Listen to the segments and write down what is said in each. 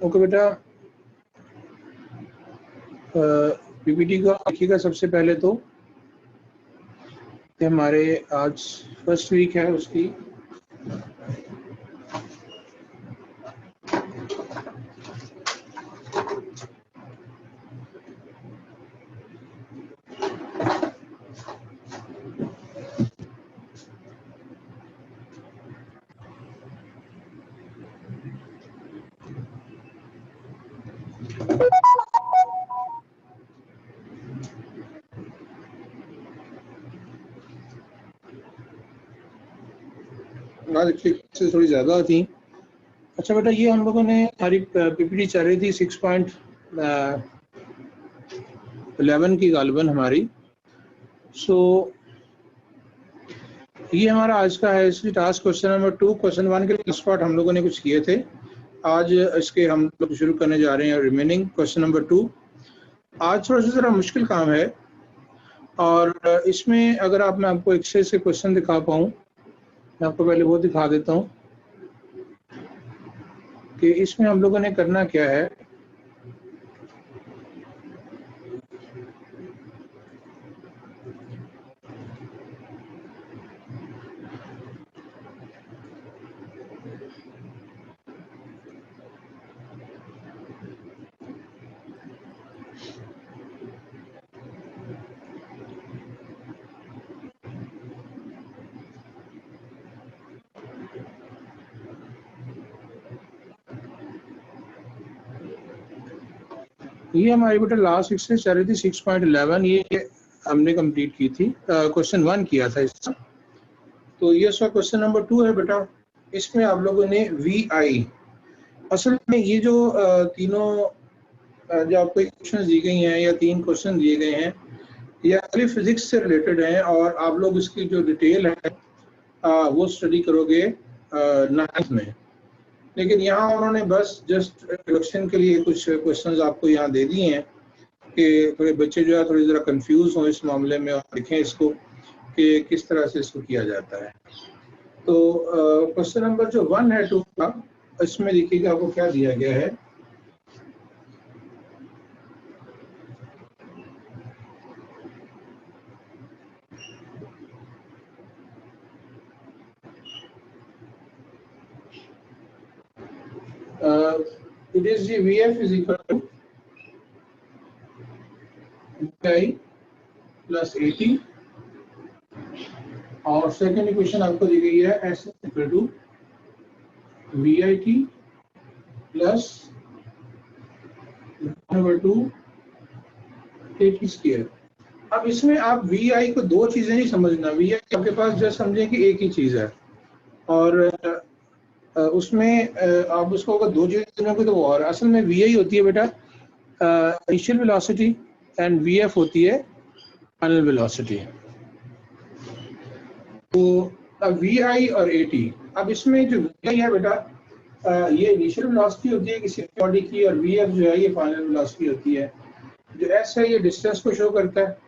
Okay बेटा, PPT को देखिएगा। सबसे पहले तो हमारे आज फर्स्ट वीक है उसकी, आज से थोड़ी ज़्यादा थी। अच्छा बेटा, ये हम लोगों ने हमारी पीपीटी चल रही थी 6.11 की गालिबन हमारी। सो ये हमारा आज का है इसकी टास्क क्वेश्चन नंबर 2। क्वेश्चन 1 के लास्ट पार्ट हम लोगों ने कुछ किए थे, आज इसके हम लोग शुरू करने जा रहे हैं रिमेनिंग क्वेश्चन नंबर 2। आज थोड़ा सा ज़रा मुश्किल काम है और इसमें अगर मैं आपको एक्सेल से क्वेश्चन दिखा पाऊँ, मैं आपको पहले वो दिखा देता हूँ कि इसमें हम लोगों ने करना क्या है। ये हमारी बेटा लास्ट एक्सरसाइज चल रही थी 6.11, ये हमने कंप्लीट की थी। क्वेश्चन 1 किया था इसका, तो ये इसका क्वेश्चन नंबर 2 है बेटा। इसमें आप लोगों ने वी आई, असल में ये जो तीनों जो आपको क्वेश्चन दी गई हैं या 3 क्वेश्चन दिए गए हैं, ये एक्चुअली फिजिक्स से रिलेटेड हैं और आप लोग इसकी जो डिटेल है वो स्टडी करोगे 9th में। लेकिन यहाँ उन्होंने बस जस्ट इंट्रोडक्शन के लिए कुछ क्वेश्चंस आपको यहाँ दे दिए हैं कि थोड़े बच्चे जो है थोड़ी ज़रा कंफ्यूज हों इस मामले में और देखें इसको कि किस तरह से इसको किया जाता है। तो क्वेश्चन नंबर जो 1 है 2 का, इसमें देखिएगा आपको क्या दिया गया है। It is the VF is equal to VI plus AT और सेकेंड इक्वेशन आपको दी गई है S equal to VIT plus 1/2 AT square. अब इसमें आप VI को दो चीजें नहीं समझना, VI आपके पास जस्ट समझें कि एक ही चीज है और उसमें आप उसको अगर दो चीजें चुनोगे तो वो और असल में VI होती है बेटा इनिशियल वेलोसिटी एंड VF होती है फाइनल वेलोसिटी। तो VI और AT, अब इसमें जो VI है बेटा ये इनिशियल वेलोसिटी होती है किसी बॉडी की और VF जो है ये फाइनल वेलोसिटी होती है। जो S है ये डिस्टेंस को शो करता है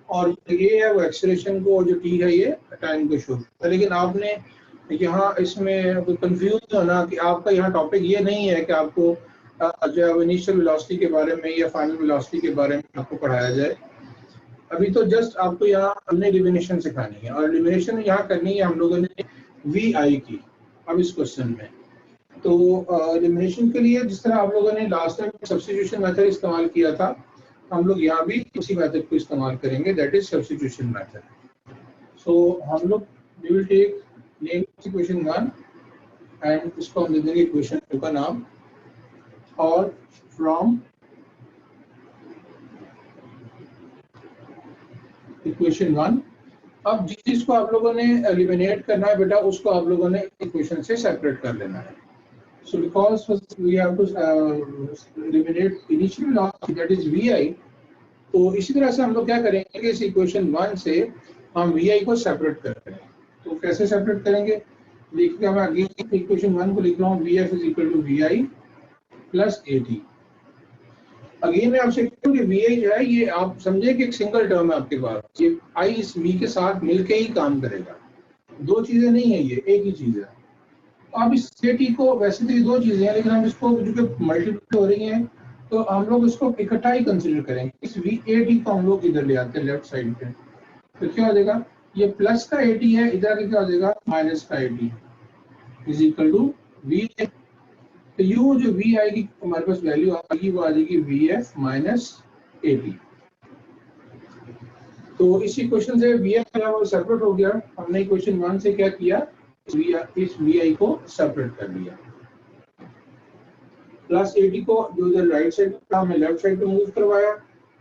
और ये है वो एक्सेलरेशन को, और जो T है ये टाइम को शो करता है। लेकिन आपने यहाँ इसमें कंफ्यूज होना कि आपका यहाँ टॉपिक ये नहीं है कि आपको जो है इनिशियल वेलोसिटी के बारे में या फाइनल वेलोसिटी के बारे में आपको पढ़ाया जाए। अभी तो जस्ट आपको यहाँ हमने एलिमिनेशन सिखानी है और एलिमिनेशन यहाँ करनी है हम लोगों ने VI की। अब इस क्वेश्चन में तो एलिमिनेशन के लिए जिस तरह आप लोगों ने लास्ट टाइम सब्स्टिट्यूशन मेथड इस्तेमाल किया था, हम लोग यहाँ भी उसी मेथड को इस्तेमाल करेंगे, that is substitution method. So हम लोग we will take equation 1 and इसको हम दे देंगे इक्वेशन 2 का नाम, और फ्रॉम इक्वेशन 1 अब जिस चीज को आप लोगों ने एलिमिनेट करना है बेटा उसको आप लोगों ने इक्वेशन से सेपरेट कर लेना है। So because we have to eliminate initial velocity that is VI, तो इसी तरह से हम लोग क्या करेंगे कि इस इक्वेशन 1 से हम VI को सेपरेट करेंगे। तो कैसे सेपरेट करेंगे, देखिए मैं अगेन इक्वेशन 1 को लिख रहा हूँ, VF is equal to VI plus AT। Again मैं आपसे कहूँ कि VI जो है ये आप समझे कि एक सिंगल टर्म है आपके पास, ये I इस V के साथ मिलके ही काम करेगा, दो चीजें नहीं है, ये एक ही चीज है। अब इस AT को, वैसे तो ये दो चीजें हैं लेकिन हम इसको जो कि मल्टीप्लाई हो रही हैं तो हम लोग इसको इकट्ठा ही कंसीडर करेंगे। इस AT को हम लोग इधर ले आते हैं लेफ्ट साइड पे, तो क्या हो जाएगा, ये प्लस का AT है, इधर आके क्या हो जाएगा माइनस का AT is equal to VA। तो यू जो V आएगी हमारे पास वैल्यू आएगी वो आ जाएगी VF माइनस AT। तो इसी क्वेश्चन से VF जो है वो सेपरेट हो गया। हमने क्वेश्चन 1 से क्या किया, इस VI को सेपरेट कर लिया। प्लस AT को जो इधर राइट साइड था हमने लेफ्ट साइड पे मूव करवाया,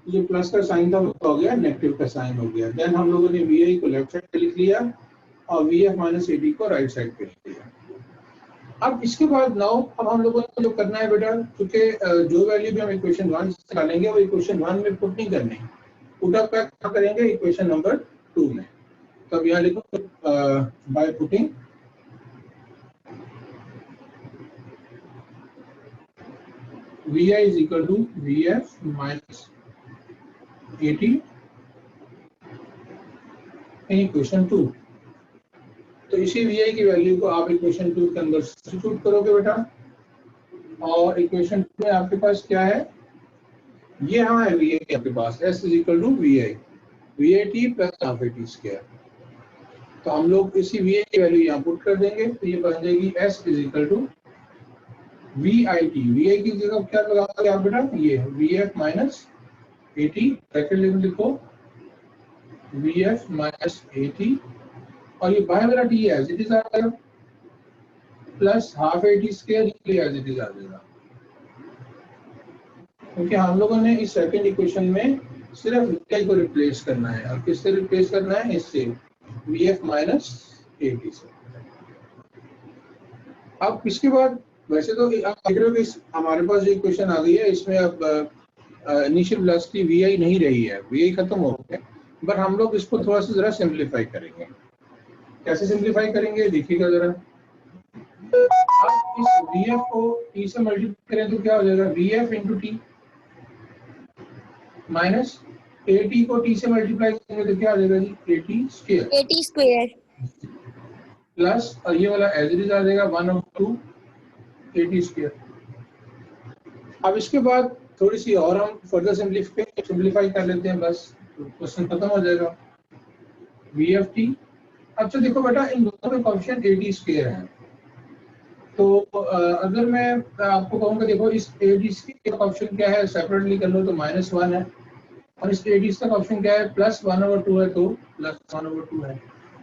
जो प्लस का साइन था वो हो गया नेगेटिव का साइन हो गया। देन हम लोगों ने VI को लेफ्ट साइड पे लिख लिया और VF माइनस AT को राइट साइड पे लिख लिया। अब इसके बाद नाउ अब हम लोगों को जो करना है बेटा, क्योंकि जो वैल्यू भी हम इक्वेशन 1 से निकालेंगे वो इक्वेशन 1 में पुट नहीं करनी, पुट अप क्या करेंगे इक्वेशन नंबर 2 में। तो अब यहाँ लिखो by putting VI is equal to VF minus AT in equation 2। तो इसी VI की वैल्यू को आप इक्वेशन 2 के अंदर सब्स्टिट्यूट करोगे बेटा, और इक्वेशन 2 में आपके पास क्या है, ये हाँ है VI आपके पास S is equal to VI VAT plus half AT square। तो हम लोग इसी VI की वैल्यू यहाँ पुट कर देंगे, तो ये बन जाएगी S is equal to VIT। VI की जगह क्या लगाओगे आप बेटा, ये VF माइनस AT ब्रैकेट में लिखो VF माइनस AT, और ये बाय वाला T एज इट इज आ जाएगा plus half AT square as it is आ जाएगा, क्योंकि हम लोगों ने इस सेकंड इक्वेशन में सिर्फ VI को रिप्लेस करना है। और किससे रिप्लेस करना है, इससे VF माइनस AT से। अब इसके बाद वैसे तो आप देख रहे हो कि हमारे पास जो इक्वेशन आ गई है इसमें अब इनिशियल वेलोसिटी VI नहीं रही है, VI खत्म हो गया, बट हम लोग इसको थोड़ा सा जरा सिंप्लीफाई करेंगे। कैसे सिंप्लीफाई करेंगे देखिएगा जरा। आप इस VF को T से मल्टीप्लाई करें तो क्या हो जाएगा, VF into T minus AT को T से मल्टीप्लाई करेंगे तो क्या हो जाएगा जी AT स्क्वायर प्लस, और ये वाला एज इट इज आ जाएगा 1/2 AT स्क्वायर। अब इसके बाद थोड़ी सी और हम फर्दर सिंप्लीफाई कर लेते हैं, बस क्वेश्चन खत्म हो जाएगा। VFT। अच्छा देखो बेटा, इन दोनों में कोएफिशिएंट AT स्क्वायर है, तो अगर मैं आपको कहूँगा देखो इस AT स्क्वायर का कोएफिशिएंट क्या है, सेपरेटली कर लो तो -1 है, और इस AT का कोएफिशिएंट क्या है +1/2 है, तो +1/2 है।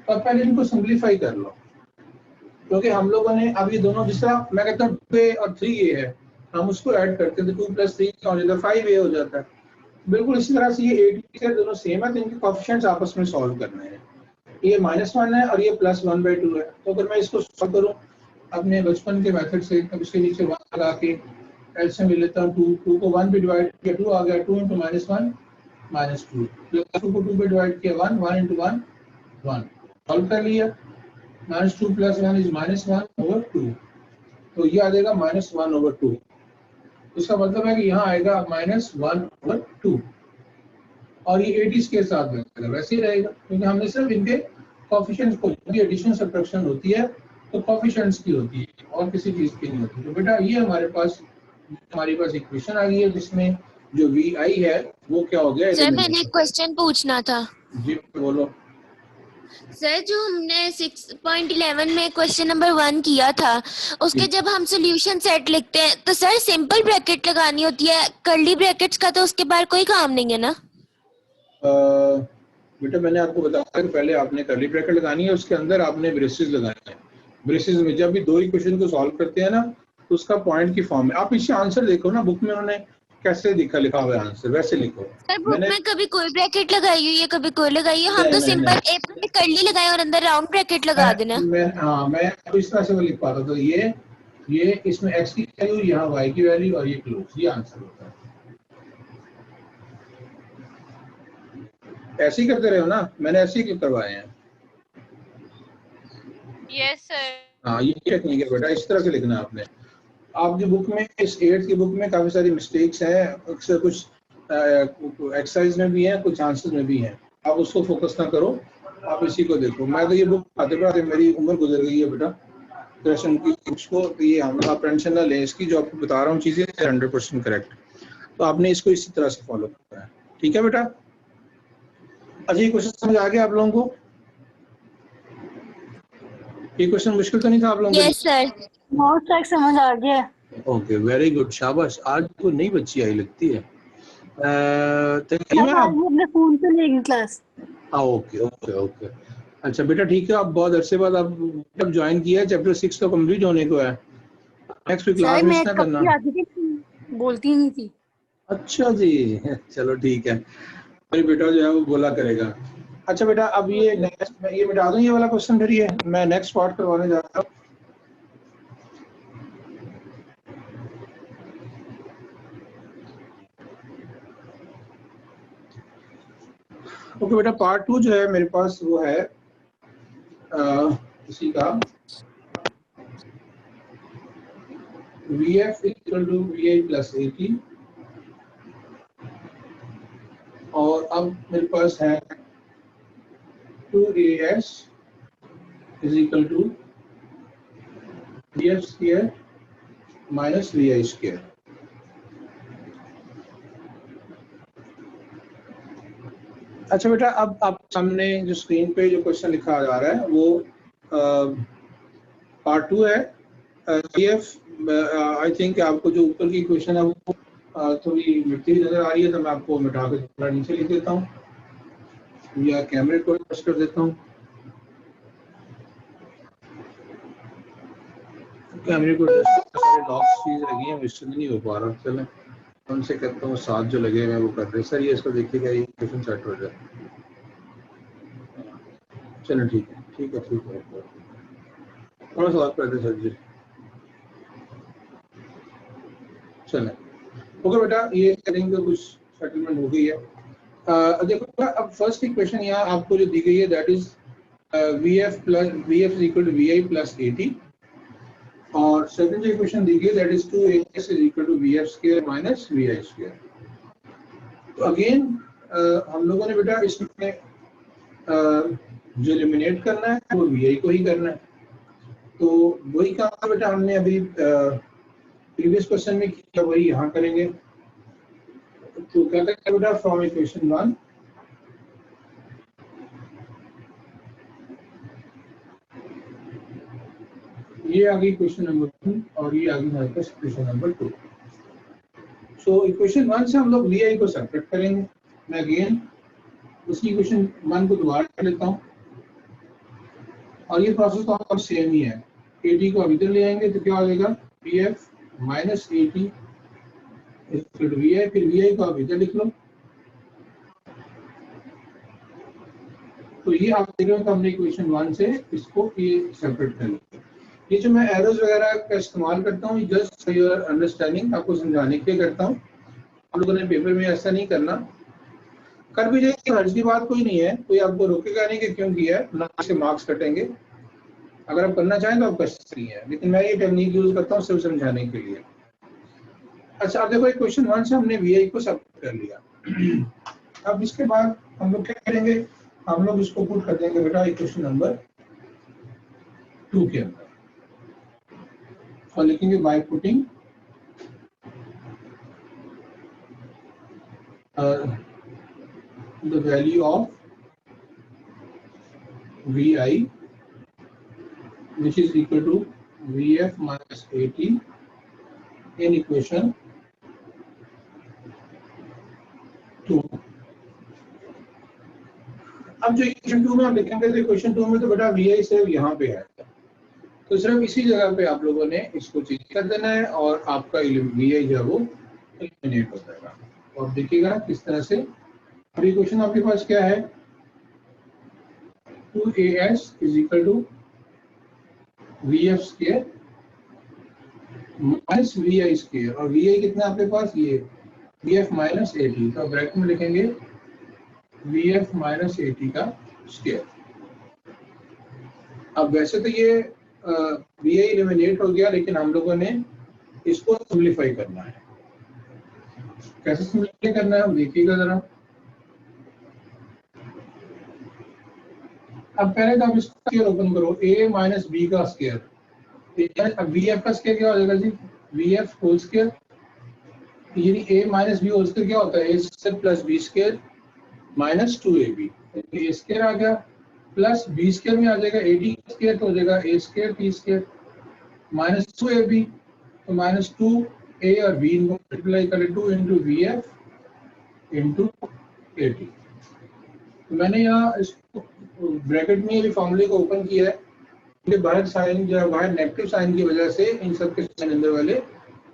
तो अब पहले इनको सिंप्लीफाई कर लो, क्योंकि हम लोगों ने अब ये दोनों, जिस तरह मैं कहता हूँ 2A और 3A है, हम उसको ऐड करते हैं तो 2 + 3 क्या हो जाता है 5A हो जाता है। बिल्कुल इसी तरह से ये AT के दोनों सेम है, तो इनके कोएफिशिएंट्स आपस में सॉल्व करने हैं। ये -1 है और ये +1/2 है, तो अगर मैं इसको सॉल्व करूँ अपने बचपन के मेथड से, तब इसके नीचे 1 लगा के एलसीएम ले लेता हूँ। 2 को 1 पे डिवाइड किया 2 आ गया, 2 × -1 -2, 2 को 2 पे डिवाइड किया 1 × 1 1, सॉल्व कर लिया। -2 + 1 इज -1/2, तो ये आ जाएगा -1/2। इसका मतलब है कि यहाँ आएगा -1/2, और ये AT के साथ वैसे ही रहेगा, क्योंकि हमने सिर्फ इनके कोएफिशिएंट्स को, एडिशन सब्ट्रैक्शन होती है तो कोएफिशिएंट्स की होती है और किसी चीज की नहीं होती। तो बेटा ये हमारे पास इक्वेशन आ गई है जिसमें जो VI है वो क्या हो गया। सर मैंने एक क्वेश्चन पूछना था। जी बोलो। सर जो हमने 6.11 में क्वेश्चन नंबर 1 किया था, उसके जब हम सॉल्यूशन सेट लिखते हैं तो सर सिंपल ब्रैकेट लगानी होती है, कर्ली ब्रैकेट्स का तो उसके बाद कोई काम नहीं है ना? बेटा मैंने आपको बताया कि पहले आपने कर्ली ब्रैकेट लगानी है, उसके अंदर आपने ब्रेसेस लगाने हैं। ब्रेसेस में जब भी दो इक्वेशन को सॉल्व करते हैं ना, तो उसका पॉइंट की फॉर्म में आप पीछे आंसर देखो ना, बुक में उन्होंने कैसे लिखा हुआ है आंसर, वैसे लिखो। सर बुक में कभी कोई ब्रैकेट लगाई हुई है, कभी कोई लगाई है, हम तो सिंपल ए पे कर्ली लगाए और अंदर राउंड ब्रैकेट लगा देना। मैं इस तरह से वो लिख पाता, तो ये इसमें x की वैल्यू, यहाँ y की वैल्यू, और ये क्लोज, ये आंसर होता है। ऐसे ही करते रहे हो ना, मैंने ऐसे ही करवाए हैं। Yes sir. हाँ ये टेक्निक है बेटा, इस तरह से लिखना है आपने। आपकी बुक में, इस 8th की बुक में काफी सारी मिस्टेक्स हैं, अक्सर कुछ एक्सरसाइज में भी हैं, कुछ आंसर में भी हैं। आप उसको फोकस ना करो, आप इसी को देखो। मैं तो ये बुक पढ़ाते पढ़ाते मेरी उम्र गुजर गई है बेटा, क्वेश्चन की इसको, ये हम आप टेंशन ना लें, इसकी जो आपको बता रहा हूँ चीजें 100% करेक्ट, तो आपने इसको इसी तरह से फॉलो करना है। ठीक है बेटा? अच्छा, ये क्वेश्चन समझ आ गया आप लोगों को? ये क्वेश्चन मुश्किल तो नहीं था आप लोगों के लिए? Yes sir. बहुत तक समझ आ गया। ओके, वेरी गुड, शाबाश। आज तो नई बच्ची आई लगती है। तकरीबन आज आप वो अपने फोन पे लेगी क्लास। Okay okay okay. अच्छा बेटा ठीक है, आप बहुत अरसे बाद आप जब ज्वाइन किया है, चैप्टर 6 तो कंप्लीट होने को है, next week class sir miss मैं ना कब करना। की आती थी, बोलती नहीं थी। अच्छा जी, चलो ठीक है, मेरी बेटा जो है वो बोला करेगा। अच्छा बेटा, अब ये नेक्स्ट मैं ये मिटा दूं ये वाला क्वेश्चन, फिर ये मैं नेक्स्ट पार्ट करवाने जा रहा हूँ। ओके बेटा, पार्ट 2 जो है मेरे पास वो है इसी का VF equal to VI plus 80, और अब मेरे पास है 2AS is equal to VF square minus VI square. अच्छा बेटा, अब आप सामने जो स्क्रीन पे जो क्वेश्चन लिखा जा रहा है वो पार्ट 2 है। आई थिंक आपको जो ऊपर की क्वेश्चन है वो थोड़ी मिटती हुई नजर आ रही है, तो मैं आपको मिटा के थोड़ा नीचे लिख देता हूँ या कैमरे को एडजस्ट कर देता हूँ। कैमरे को सारे लॉक्स चीज लगी है, इससे नहीं हो पा रहा। चलो उनसे कहता हूँ साथ जो लगे हुए हैं वो कर रहे हैं। सर ये इसको देखिएगा, ये क्वेश्चन सेट हो जाए। चलो ठीक है ठीक है ठीक है, थोड़ा सा और कर दे सर जी। चले ओके बेटा, ये करेंगे, कुछ सेटलमेंट हो गई है। देखो अब फर्स्ट की क्वेश्चन यहाँ आपको जो दी गई है that is VF is equal to VI plus 80, और सेकंड जो क्वेश्चन दी गई है that is 2AS is equal to VF square minus VI square. तो अगेन हम लोगों ने बेटा इसमें जो एलिमिनेट करना है वो VI को ही करना है, तो वही काम बेटा हमने अभी प्रीवियस क्वेश्चन में किया, वही यहाँ करेंगे। तो क्या करेंगे बेटा, फ्रॉम इक्वेशन 1 ये आ गई क्वेश्चन नंबर 2 और ये आ गई हमारे पास क्वेश्चन नंबर 2। सो इक्वेशन 1 से हम लोग VI को सेपरेट करेंगे। मैं अगेन उसी इक्वेशन 1 को दोबारा कर लेता हूँ, और ये प्रोसेस तो हम सेम ही है। 80 को अब इधर ले आएंगे तो क्या हो जाएगा, VF minus 80 equal to VI, फिर VI को आप इधर लिख लो। तो ये आप देख रहे हो, तो हमने इक्वेशन 1 से इसको ये सेपरेट कर लिया। ये जो मैं एरोज वगैरह का इस्तेमाल करता हूँ जस्ट फॉर योर अंडरस्टैंडिंग, आपको समझाने के लिए करता हूँ। आप लोगों ने पेपर में ऐसा नहीं करना, कर भी जाइए, हर्ज की बात कोई नहीं है, कोई आपको रोकेगा नहीं कि क्यों किया है, ना से मार्क्स कटेंगे। अगर आप करना चाहें तो आप कर सकती हैं, लेकिन मैं ये टेक्निक यूज करता हूँ सिर्फ समझाने के लिए। अच्छा, अब देखो क्वेश्चन 1 से हमने VI को सेपरेट कर लिया। अब इसके बाद हम लोग क्या करेंगे, हम लोग इसको पुट कर देंगे बेटा इक्वेशन नंबर 2 के अंदर, और लिखेंगे by putting the value of VI which is equal to VF minus 80 in equation 2। अब जो इक्वेशन 2 में हम लिखेंगे, तो इक्वेशन 2 में तो बेटा VI सिर्फ यहाँ पे है, तो सिर्फ इसी जगह पे आप लोगों ने इसको चेंज कर देना है और आपका VI जो है वो एलिमिनेट हो जाएगा। और देखिएगा किस तरह से। अब इक्वेशन आपके पास क्या है, 2AS is equal to VF square minus VI square, और VI कितना आपके पास, ये VF माइनस 80, तो ब्रैकेट में लिखेंगे VF माइनस 80 का स्क्वायर। अब वैसे तो ये VI एलिमिनेट हो गया, लेकिन हम लोगों ने इसको सिंपलीफाई करना है। कैसे सिंपलीफाई करना है देखिएगा जरा। अब पहले तो आप इसका स्क्वायर ओपन करो, A माइनस B का स्क्वायर अब वी एफ का स्केयर क्या हो जाएगा जी, वी एफ होल स्केयर, यानी A minus B whole square क्या होता है, A square plus B square minus 2ab, A square आ गया प्लस बी स्केयर में आ जाएगा ए डी स्केयर, तो हो जाएगा A square T square minus 2ab, तो माइनस 2a और b इनको मल्टीप्लाई करें 2 into V F into A T. मैंने यहाँ इसको ब्रैकेट में ये फॉर्मूले को ओपन किया है, बाहर साइन जो है बाहर नेगेटिव साइन की वजह से इन सब के साइन अंदर वाले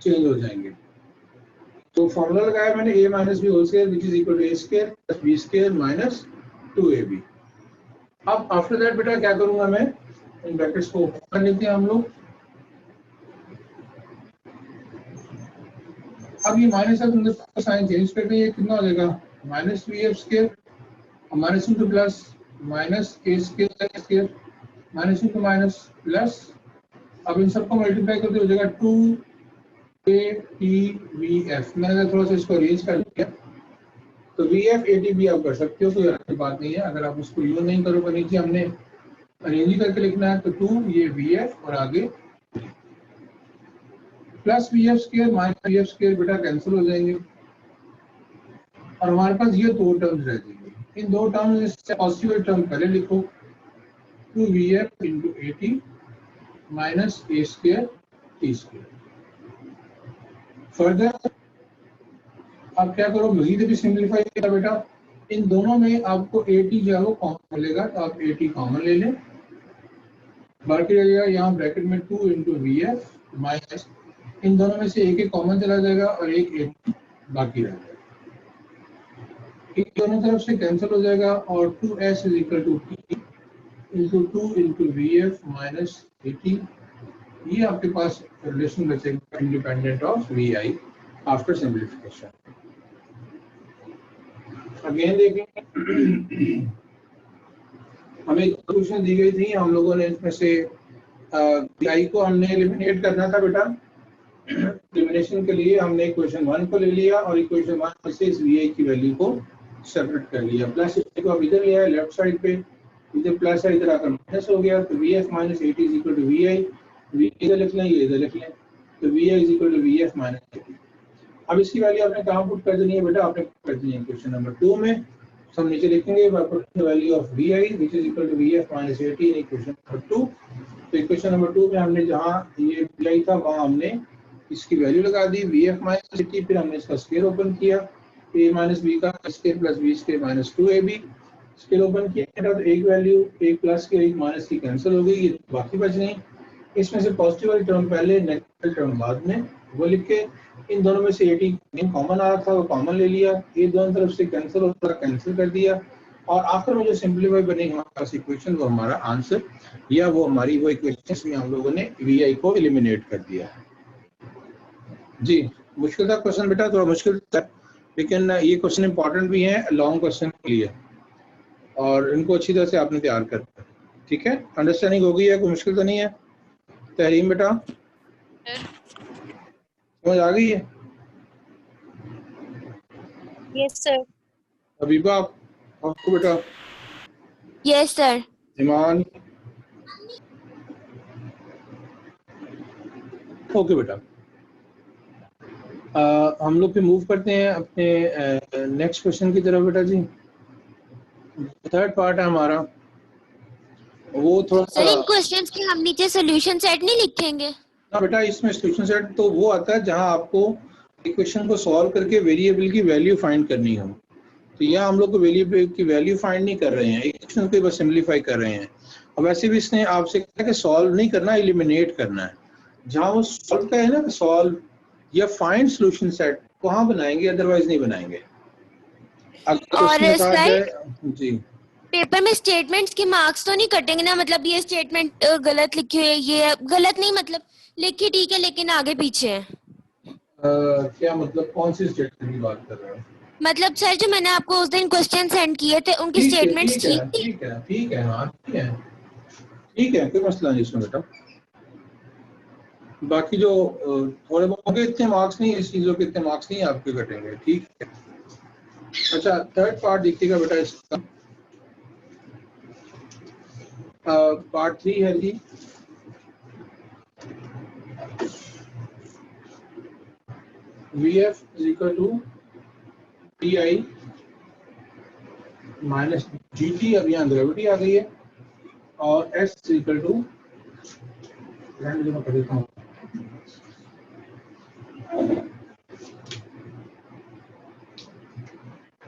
चेंज हो जाएंगे। तो फॉर्मूला लगाया मैंने a minus B whole square which is equal to A square plus B square minus 2ab। अब आफ्टर दैट बेटा क्या करूंगा मैं, इन ब्रैकेट्स को ओपन कर लेते हैं हम लोग। अब ये माइनस का साइन चेंज करके ये कितना हो जाएगा, minus V F square minus into plus minus A square square minus into minus plus, अब इन सबको मल्टीप्लाई करके हो जाएगा 2a/t/v/f। मैंने थोड़ा सा इसको अरेंज कर दिया, तो v/f/at भी आप कर सकते हो, कोई अच्छी बात नहीं है। अगर आप उसको यूज नहीं करोगे नीचे हमने अरेंज करके लिखना है, तो 2 ये vf और आगे plus vf square minus vf square बेटा कैंसिल हो जाएंगे और हमारे पास ये दो टर्म्स रह जाएंगे। इन दो टर्म्स से पॉजिटिव टर्म पहले लिखो, 2vf into at minus A square T square. Further आप क्या करो, मजीद भी सिंप्लीफाई किया बेटा, इन दोनों में आपको at जो है वो कॉमन मिलेगा, तो आप at कॉमन ले लें, बाकी रहेगा यहाँ ब्रैकेट में 2 इंटू वी एफ माइनस, इन दोनों में से एक कॉमन चला जाएगा और एक at बाकी रह जाएगा, इन दोनों तरफ से कैंसिल हो जाएगा और 2s is equal to t into 2 into V F minus at। ये आपके पास रिलेशन बचेगा independent of V I after simplification. Again देखेंगे, हमें एक क्वेश्चन दी गई थी, हम लोगों ने इसमें से आई को हमने एलिमिनेट करना था बेटा। एलिमिनेशन के लिए हमने इक्वेशन 1 को ले लिया और इक्वेशन 1 से इस वी आई की वैल्यू को सेपरेट कर लिया, प्लस इसको अब इधर लिया है लेफ्ट साइड पे, इधर प्लस है इधर आकर माइनस हो गया, तो V F minus at is equal to V I, वी इधर लिख लें ये इधर लिख लें, तो V I is equal to V F minus at. अब इसकी वैल्यू आपने कहाँ पुट कर देनी है बेटा, आपने पुट कर देनी है क्वेश्चन नंबर 2 में। तो हम नीचे लिखेंगे value of V I which is equal to V F minus at in equation number 2। तो इक्वेशन नंबर 2 में हमने जहाँ ये वी आई था वहाँ हमने इसकी वैल्यू लगा दी वी एफ माइनस एटी, फिर हमने इसका स्केयर ओपन किया, ए माइनस बी का square plus B square minus 2ab square open किया, तो एक वैल्यू एक प्लस के एक माइनस की कैंसिल हो गई, ये बाकी बच गई। इसमें से पॉजिटिव वाली टर्म पहले नेगेटिव टर्म बाद में, वो लिख के इन दोनों में से 80 कॉमन आ रहा था वो कॉमन ले लिया, ये दोनों तरफ से कैंसिल होता कैंसिल कर दिया और आखिर में जो सिंप्लीफाई बनेगी हमारे पास इक्वेशन वो हमारा आंसर या वो हमारी वो इक्वेशन में हम लोगों ने वी आई को एलिमिनेट कर दिया है। जी मुश्किल था क्वेश्चन बेटा, थोड़ा मुश्किल था, लेकिन ये क्वेश्चन इंपॉर्टेंट भी है लॉन्ग क्वेश्चन के लिए और इनको अच्छी तरह से आपने तैयार कर, ठीक है, अंडरस्टैंडिंग हो गई है, कोई मुश्किल तो नहीं है। तहरीम बेटा समझ आ गई है? Yes sir. अबीबा आपको बेटा? Yes sir. ईमान? ओके बेटा, हम लोग पे मूव करते हैं अपने नेक्स्ट क्वेश्चन की तरफ बेटा जी। थर्ड पार्ट है हमारा, वो थोड़ा सर इन क्वेश्चंस के हम नीचे सॉल्यूशन सेट नहीं लिखेंगे? हाँ बेटा, इसमें सॉल्यूशन सेट तो वो आता है जहां आपको इक्वेशन को सॉल्व करके वेरिएबल की वैल्यू फाइंड करनी हो। तो यहाँ हम लोग को वेरिएबल की वैल्यू फाइंड नहीं कर रहे हैं, इक्वेशन को बस सिंप्लीफाई कर रहे हैं। और वैसे भी इसने आपसे कहा कि सॉल्व नहीं करना, एलिमिनेट करना है। जहाँ वो सॉल्व का है ना, सॉल्व या फाइंड सॉल्यूशन सेट, वहाँ बनाएंगे, अदरवाइज नहीं बनाएंगे। और सर जी पेपर में स्टेटमेंट्स के मार्क्स तो नहीं कटेंगे ना? मतलब ये स्टेटमेंट गलत लिखी हुई है, ये गलत नहीं मतलब लिखी ठीक है लेकिन आगे पीछे है। क्या मतलब कौन सी स्टेटमेंट की बात कर रहे हो? मतलब सर जो मैंने आपको उस दिन क्वेश्चन सेंड किए थे उनकी स्टेटमेंट्स ठीक थी? ठीक है हाँ ठीक है, कोई मसला नहीं इसमें बेटा। बाकी जो थोड़े बहुत इतने मार्क्स नहीं, इस चीजों के इतने मार्क्स नहीं आपके कटेंगे, ठीक है। अच्छा थर्ड पार्ट देखिएगा बेटा इसका, पार्ट 3 है जी। VF is equal to PI minus GT, अब यहाँ ग्रेविटी आ गई है, और S is equal to, मैं कर देता हूँ,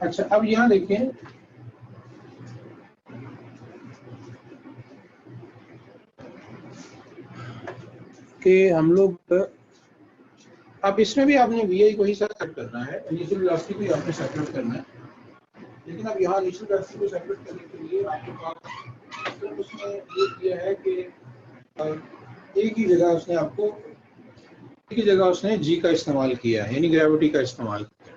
अच्छा अब यहाँ देखें कि हम लोग, अब इसमें भी आपने VI को ही सेपरेट करना है, इनिशियल वेलोसिटी को ही आपने सेपरेट करना है, लेकिन अब यहाँ इनिशियल वेलोसिटी को सेपरेट करने के लिए आपके पास तो उसने ये किया है कि एक ही जगह उसने आपको, एक ही जगह उसने G का इस्तेमाल किया है, यानी ग्रेविटी का इस्तेमाल किया।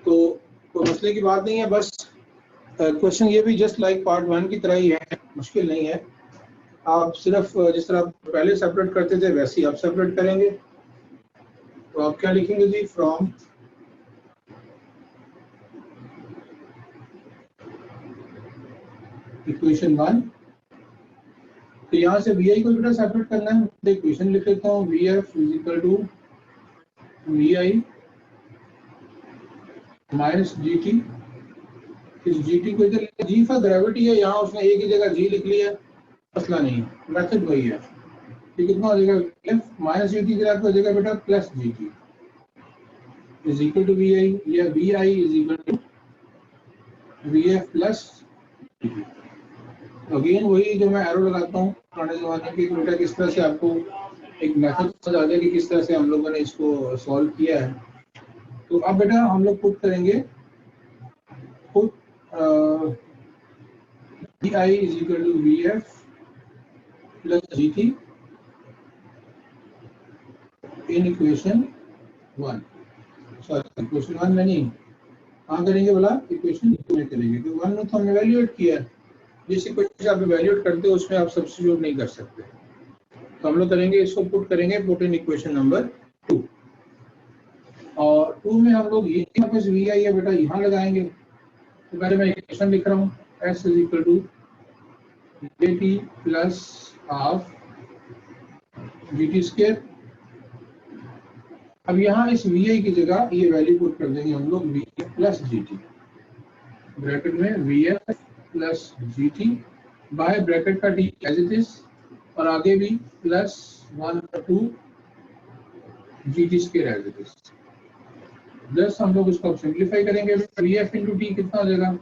तो कोई मसले की बात नहीं है, बस क्वेश्चन ये भी जस्ट लाइक पार्ट 1 की तरह ही है, मुश्किल नहीं है। आप सिर्फ जिस तरह पहले सेपरेट करते थे वैसे ही आप सेपरेट करेंगे। तो आप क्या लिखेंगे जी, फ्रॉम इक्वेशन 1, तो यहाँ से VI को बेटा सेपरेट करना है, तो इक्वेशन लिख लेता हूँ, VF is equal to VI minus GT। इस GT को इधर, G फॉर ग्रेविटी है, यहाँ उसने एक ही जगह G लिख लिया, मसला नहीं, मेथड वही है। ये कितना हो जाएगा, VF माइनस GT की आपको हो जाएगा बेटा plus GT is equal to VI, या VI is equal to VF plus GT। Again वही जो मैं एरो लगाता हूँ पुराने जमाने के, बेटा किस तरह से आपको एक मेथड समझ आ जाए कि किस तरह से हम लोगों ने इसको सॉल्व किया है। तो अब बेटा हम लोग पुट करेंगे, put VI is equal to VF plus GT in equation 1, sorry equation 1 में नहीं, कहाँ करेंगे बोला, इक्वेशन 2 में करेंगे, तो 1 में तो हमने वैल्यूएट किया है, जिस इक्वेशन से आप वैल्यूएट करते हो उसमें आप सब्स्टिट्यूट नहीं कर सकते, तो हम लोग करेंगे इसको पुट करेंगे, पुट इन इक्वेशन नंबर 2, और 2 में हम लोग ये वापस VI है बेटा यहाँ लगाएंगे। तो पहले मैं इक्वेशन लिख रहा हूँ, S is equal to JT plus half GT square. अब यहाँ इस VI की जगह ये वैल्यू पुट कर देंगे हम लोग, VF प्लस GT, ब्रैकेट में VF plus GT by bracket का T एज इट इज, और आगे भी प्लस 1 और 2 GT square as it is. Plus हम लोग इसको सिंप्लीफाई करेंगे, VF इंटू T कितना हो जाएगा,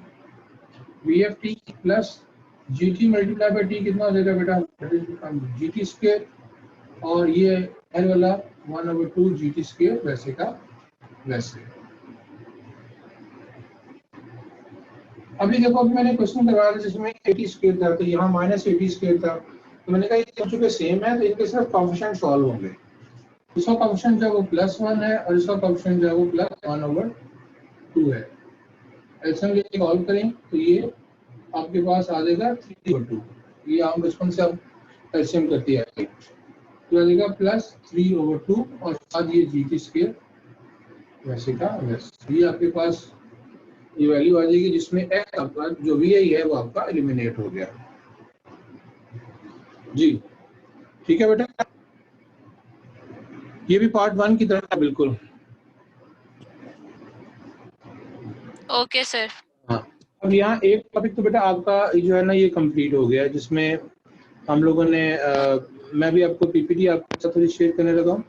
VFT plus GT multiply by T कितना हो जाएगा बेटा, GT स्क्वायर, और ये L वाला 1/2 GT स्क्वायर वैसे का वैसे। अभी देखो, अभी मैंने क्वेश्चन करवाया था जिसमें 80 स्क्वायर था, तो यहाँ माइनस 80 स्क्वायर था, तो मैंने कहा ये चूंकि सेम है तो इनके सिर्फ कोएफिशिएंट सॉल्व होंगे। इसका कोएफिशिएंट जो है वो +1 है और इसका कोएफिशिएंट जो है वो +1/2 है। एलसीएम लेके सॉल्व करें तो ये आपके पास आ जाएगा 3/2, ये आम बचपन से आप एलसीएम करती है, तो आ जाएगा +3/2 और साथ ये GT स्क्वायर वैसे का वैसे। ये आपके पास ये वैल्यू आ जाएगी जिसमें x आपका जो VI है वो आपका एलिमिनेट हो गया जी। ठीक है बेटा, ये भी पार्ट 1 की तरह बिल्कुल। Okay sir. हाँ, अब यहाँ एक टॉपिक तो बेटा आपका जो है ना ये कंप्लीट हो गया, जिसमें हम लोगों ने मैं भी आपको PPT आपके साथ थोड़ी शेयर करने लगा हूँ,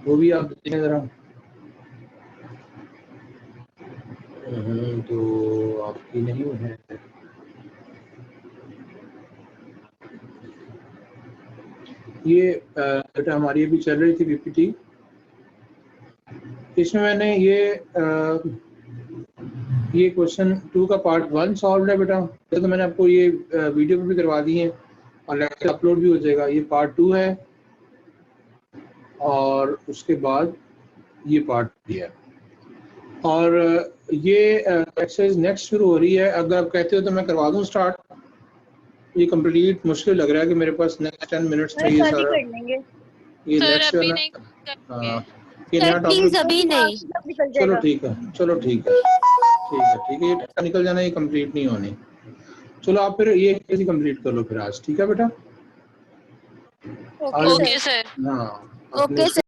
वो भी आप देखें जरा। तो आपकी नहीं है, ये बेटा हमारी अभी चल रही थी PPT, इसमें मैंने ये क्वेश्चन 2 का पार्ट 1 सॉल्व है बेटा, तो मैंने आपको ये वीडियो भी करवा दी है और लेक्चर अपलोड भी हो जाएगा। ये पार्ट 2 है और उसके बाद ये पार्ट 3 है, और ये एक्सरसाइज नेक्स्ट शुरू हो रही है। अगर आप कहते हो तो मैं करवा दूं स्टार्ट, ये कंप्लीट मुश्किल लग रहा है कि मेरे पास नेक्स्ट 10 मिनट्स में ये सारा ये नेक्स्ट अभी नहीं ये नया प्लीज टॉपिक। अभी नहीं। चलो ठीक है, चलो ठीक है, ठीक है, ठीक है, ये निकल जाना, ये कंप्लीट नहीं होनी। चलो आप फिर ये कैसे कंप्लीट कर लो फिर आज, ठीक है बेटा। Okay okay sir. सर हाँ ओके सर